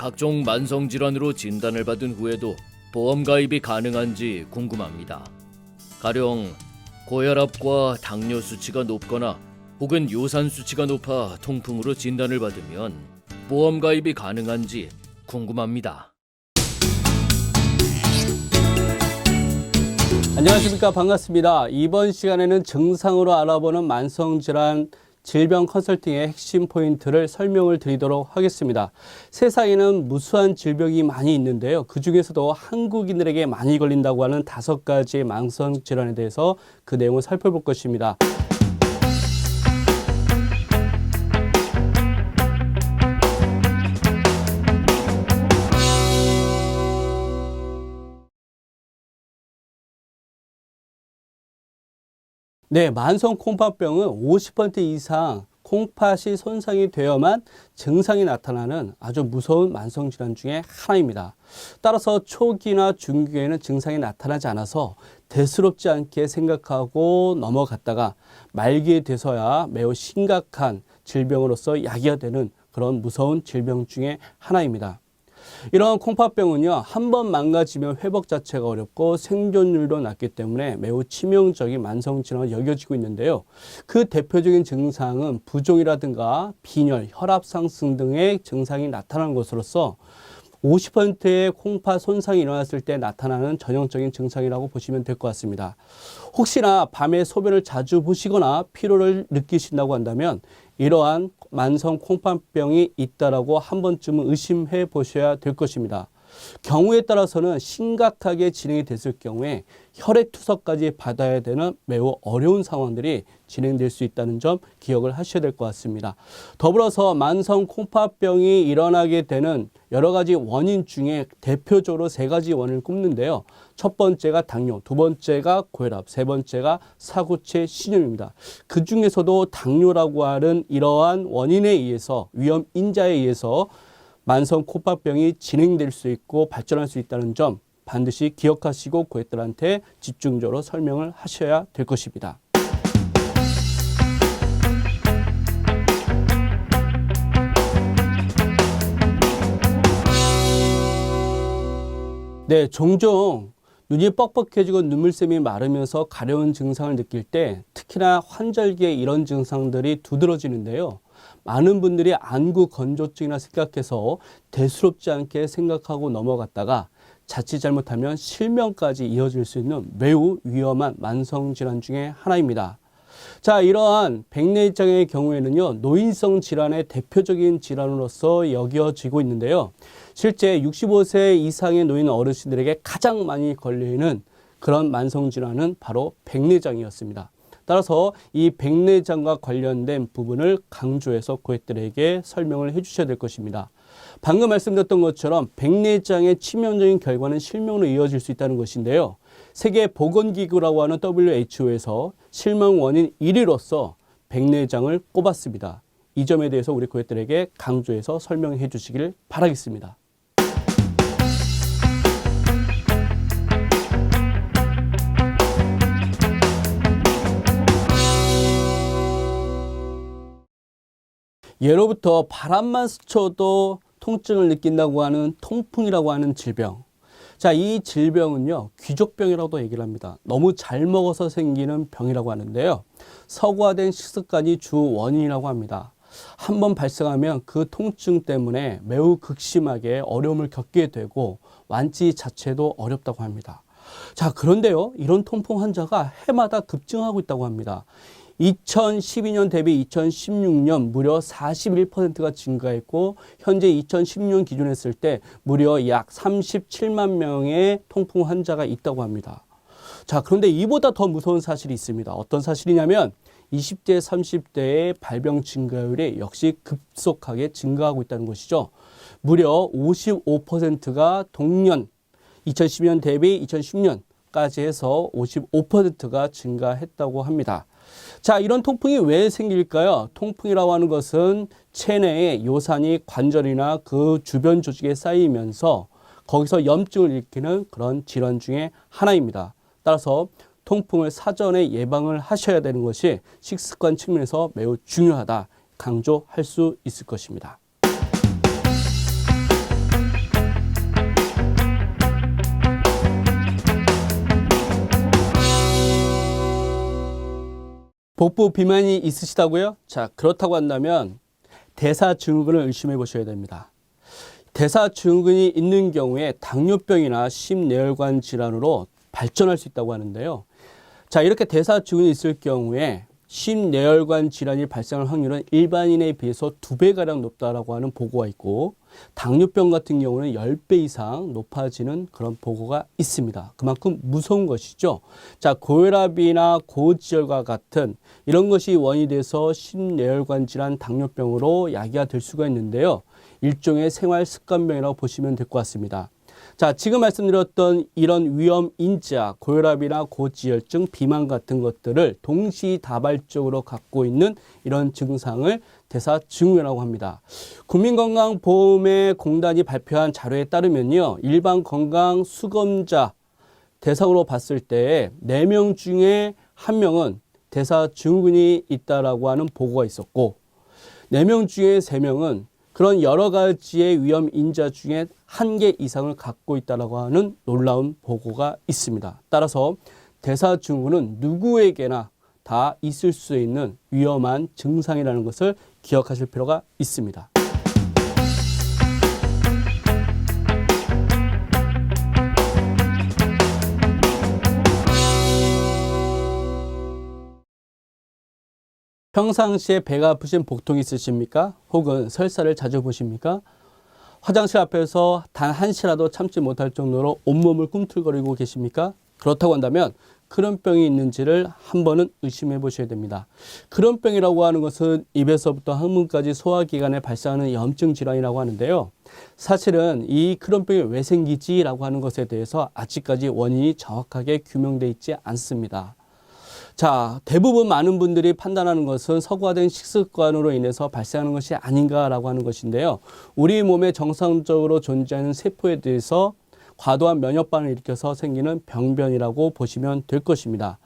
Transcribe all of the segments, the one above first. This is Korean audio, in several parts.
각종 만성질환으로 진단을 받은 후에도 보험 가입이 가능한지 궁금합니다. 가령 고혈압과 당뇨 수치가 높거나 혹은 요산 수치가 높아 통풍으로 진단을 받으면 보험 가입이 가능한지 궁금합니다. 안녕하십니까, 반갑습니다. 이번 시간에는 증상으로 알아보는 만성질환 질병 컨설팅의 핵심 포인트를 설명을 드리도록 하겠습니다. 세상에는 무수한 질병이 많이 있는데요. 그중에서도 한국인들에게 많이 걸린다고 하는 5가지의 만성질환에 대해서 그 내용을 살펴볼 것입니다. 네, 만성 콩팥병은 50% 이상 콩팥이 손상이 되어만 증상이 나타나는 아주 무서운 만성질환 중에 하나입니다. 따라서 초기나 중기에는 증상이 나타나지 않아서 대수롭지 않게 생각하고 넘어갔다가 말기에 돼서야 매우 심각한 질병으로서 야기화되는 그런 무서운 질병 중에 하나입니다. 이런 콩팥병은요, 한번 망가지면 회복 자체가 어렵고 생존율도 낮기 때문에 매우 치명적인 만성질환으로 여겨지고 있는데요. 그 대표적인 증상은 부종이라든가 빈혈, 혈압 상승 등의 증상이 나타나는 것으로서 50%의 콩팥 손상이 일어났을 때 나타나는 전형적인 증상이라고 보시면 될 것 같습니다. 혹시나 밤에 소변을 자주 보시거나 피로를 느끼신다고 한다면 이러한 만성 콩팥병이 있다라고 한 번쯤은 의심해 보셔야 될 것입니다. 경우에 따라서는 심각하게 진행이 됐을 경우에 혈액 투석까지 받아야 되는 매우 어려운 상황들이 진행될 수 있다는 점 기억을 하셔야 될 것 같습니다. 더불어서 만성 콩팥병이 일어나게 되는 여러 가지 원인 중에 대표적으로 3가지 원인을 꼽는데요. 첫 번째가 당뇨, 두 번째가 고혈압, 세 번째가 사구체 신염입니다. 그 중에서도 당뇨라고 하는 이러한 원인에 의해서, 위험 인자에 의해서 만성 콩팥병이 진행될 수 있고 발전할 수 있다는 점 반드시 기억하시고 고객들한테 집중적으로 설명을 하셔야 될 것입니다. 네, 종종 눈이 뻑뻑해지고 눈물샘이 마르면서 가려운 증상을 느낄 때 특히나 환절기에 이런 증상들이 두드러지는데요. 많은 분들이 안구 건조증이나 생각해서 대수롭지 않게 생각하고 넘어갔다가 자칫 잘못하면 실명까지 이어질 수 있는 매우 위험한 만성질환 중에 하나입니다. 자, 이러한 백내장의 경우에는요, 노인성 질환의 대표적인 질환으로서 여겨지고 있는데요. 실제 65세 이상의 노인 어르신들에게 가장 많이 걸리는 그런 만성질환은 바로 백내장이었습니다. 따라서 이 백내장과 관련된 부분을 강조해서 고객들에게 설명을 해 주셔야 될 것입니다. 방금 말씀드렸던 것처럼 백내장의 치명적인 결과는 실명으로 이어질 수 있다는 것인데요. 세계보건기구라고 하는 WHO에서 실명 원인 1위로서 백내장을 꼽았습니다. 이 점에 대해서 우리 고객들에게 강조해서 설명해 주시길 바라겠습니다. 예로부터 바람만 스쳐도 통증을 느낀다고 하는 통풍이라고 하는 질병. 자, 이 질병은요, 귀족병이라고도 얘기를 합니다. 너무 잘 먹어서 생기는 병이라고 하는데요. 서구화된 식습관이 주 원인이라고 합니다. 한번 발생하면 그 통증 때문에 매우 극심하게 어려움을 겪게 되고 완치 자체도 어렵다고 합니다. 자, 그런데요, 이런 통풍 환자가 해마다 급증하고 있다고 합니다. 2012년 대비 2016년 무려 41%가 증가했고 현재 2016년 기준으로 했을 때 무려 약 37만 명의 통풍 환자가 있다고 합니다. 자, 그런데 이보다 더 무서운 사실이 있습니다. 어떤 사실이냐면 20대, 30대의 발병 증가율이 역시 급속하게 증가하고 있다는 것이죠. 무려 55%가 동년 2012년 대비 2010년까지 해서 55%가 증가했다고 합니다. 자, 이런 통풍이 왜 생길까요? 통풍이라고 하는 것은 체내에 요산이 관절이나 그 주변 조직에 쌓이면서 거기서 염증을 일으키는 그런 질환 중에 하나입니다. 따라서 통풍을 사전에 예방을 하셔야 되는 것이 식습관 측면에서 매우 중요하다 강조할 수 있을 것입니다. 복부 비만이 있으시다고요? 자, 그렇다고 한다면 대사증후군을 의심해 보셔야 됩니다. 대사증후군이 있는 경우에 당뇨병이나 심내혈관 질환으로 발전할 수 있다고 하는데요. 자, 이렇게 대사증후군이 있을 경우에 심내혈관 질환이 발생할 확률은 일반인에 비해서 2배가량 높다라고 하는 보고가 있고, 당뇨병 같은 경우는 10배 이상 높아지는 그런 보고가 있습니다. 그만큼 무서운 것이죠. 자, 고혈압이나 고지혈과 같은 이런 것이 원인이 돼서 심내혈관 질환, 당뇨병으로 야기가 될 수가 있는데요. 일종의 생활 습관병이라고 보시면 될 것 같습니다. 자, 지금 말씀드렸던 이런 위험 인자, 고혈압이나 고지혈증, 비만 같은 것들을 동시다발적으로 갖고 있는 이런 증상을 대사증후군이라고 합니다. 국민건강보험공단이 발표한 자료에 따르면요, 일반 건강 수검자 대상으로 봤을 때 4명 중에 1명은 대사증후군이 있다라고 하는 보고가 있었고, 4명 중에 3명은 그런 여러 가지의 위험 인자 중에 1개 이상을 갖고 있다라고 하는 놀라운 보고가 있습니다. 따라서 대사증후군은 누구에게나 다 있을 수 있는 위험한 증상이라는 것을 기억하실 필요가 있습니다. 평상시에 배가 아프신 복통이 있으십니까? 혹은 설사를 자주 보십니까? 화장실 앞에서 단 한시라도 참지 못할 정도로 온몸을 꿈틀거리고 계십니까? 그렇다고 한다면 그런 병이 있는지를 한 번은 의심해 보셔야 됩니다. 그런 병이라고 하는 것은 입에서부터 항문까지 소화기관에 발생하는 염증 질환이라고 하는데요. 사실은 이 그런 병이 왜 생기지라고 하는 것에 대해서 아직까지 원인이 정확하게 규명되어 있지 않습니다. 자, 대부분 많은 분들이 판단하는 것은 서구화된 식습관으로 인해서 발생하는 것이 아닌가라고 하는 것인데요. 우리 몸에 정상적으로 존재하는 세포에 대해서 과도한 면역 반응을 일으켜서 생기는 병변이라고 보시면 될 것입니다.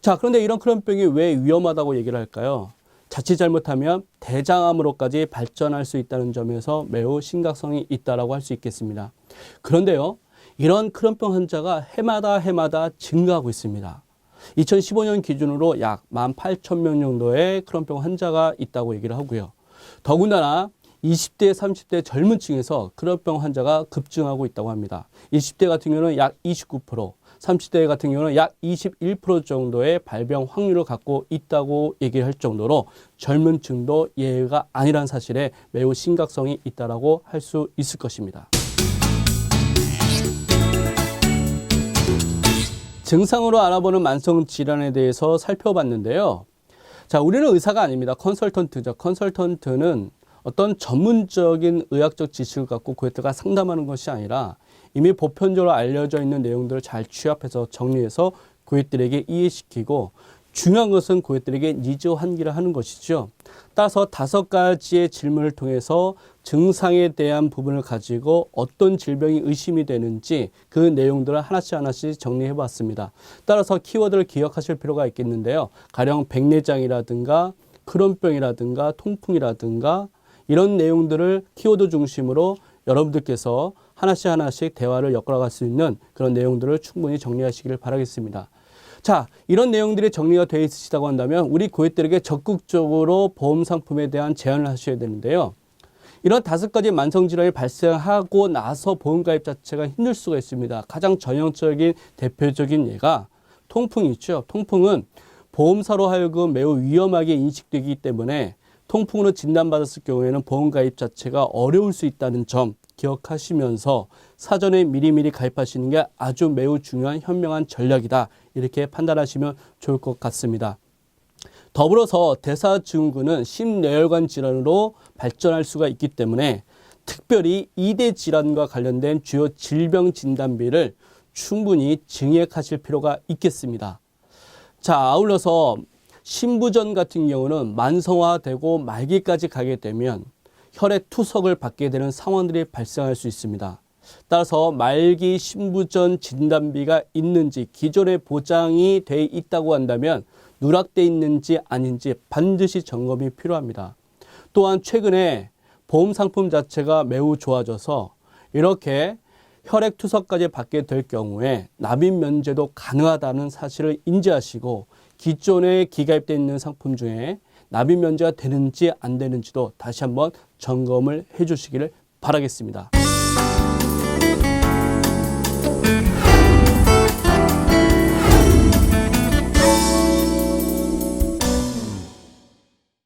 자, 그런데 이런 그런 병이 왜 위험하다고 얘기를 할까요? 자칫 잘못하면 대장암으로까지 발전할 수 있다는 점에서 매우 심각성이 있다라고 할 수 있겠습니다. 그런데요, 이런 크론병 환자가 해마다 증가하고 있습니다. 2015년 기준으로 약 18,000명 정도의 크론병 환자가 있다고 얘기를 하고요. 더군다나 20대, 30대 젊은 층에서 크론병 환자가 급증하고 있다고 합니다. 20대 같은 경우는 약 29%, 30대 같은 경우는 약 21% 정도의 발병 확률을 갖고 있다고 얘기할 정도로 젊은 층도 예외가 아니란 사실에 매우 심각성이 있다고 할 수 있을 것입니다. 증상으로 알아보는 만성 질환에 대해서 살펴봤는데요. 자, 우리는 의사가 아닙니다. 컨설턴트죠. 컨설턴트는 어떤 전문적인 의학적 지식을 갖고 고객들과 상담하는 것이 아니라 이미 보편적으로 알려져 있는 내용들을 잘 취합해서 정리해서 고객들에게 이해시키고, 중요한 것은 고객들에게 니즈 환기를 하는 것이죠. 따라서 5가지의 질문을 통해서 증상에 대한 부분을 가지고 어떤 질병이 의심이 되는지 그 내용들을 하나씩 정리해 봤습니다. 따라서 키워드를 기억하실 필요가 있겠는데요. 가령 백내장이라든가 크론병이라든가 통풍이라든가 이런 내용들을 키워드 중심으로 여러분들께서 하나씩 대화를 엮어갈 수 있는 그런 내용들을 충분히 정리하시기를 바라겠습니다. 자, 이런 내용들이 정리가 되어 있으시다고 한다면 우리 고객들에게 적극적으로 보험 상품에 대한 제안을 하셔야 되는데요. 이런 5가지 만성질환이 발생하고 나서 보험가입 자체가 힘들 수가 있습니다. 가장 전형적인 대표적인 예가 통풍이 있죠. 통풍은 보험사로 하여금 매우 위험하게 인식되기 때문에 통풍으로 진단받았을 경우에는 보험가입 자체가 어려울 수 있다는 점 기억하시면서 사전에 미리미리 가입하시는 게 아주 매우 중요한 현명한 전략이다, 이렇게 판단하시면 좋을 것 같습니다. 더불어서 대사증후군은 심내혈관 질환으로 발전할 수가 있기 때문에 특별히 2대 질환과 관련된 주요 질병 진단비를 충분히 증액하실 필요가 있겠습니다. 자, 아울러서 신부전 같은 경우는 만성화되고 말기까지 가게 되면 혈액 투석을 받게 되는 상황들이 발생할 수 있습니다. 따라서 말기 신부전 진단비가 있는지, 기존에 보장이 돼 있다고 한다면 누락돼 있는지 아닌지 반드시 점검이 필요합니다. 또한 최근에 보험 상품 자체가 매우 좋아져서 이렇게 혈액 투석까지 받게 될 경우에 납입 면제도 가능하다는 사실을 인지하시고 기존에 기가입되어 있는 상품 중에 납입 면제가 되는지 안 되는지도 다시 한번 점검을 해 주시기를 바라겠습니다.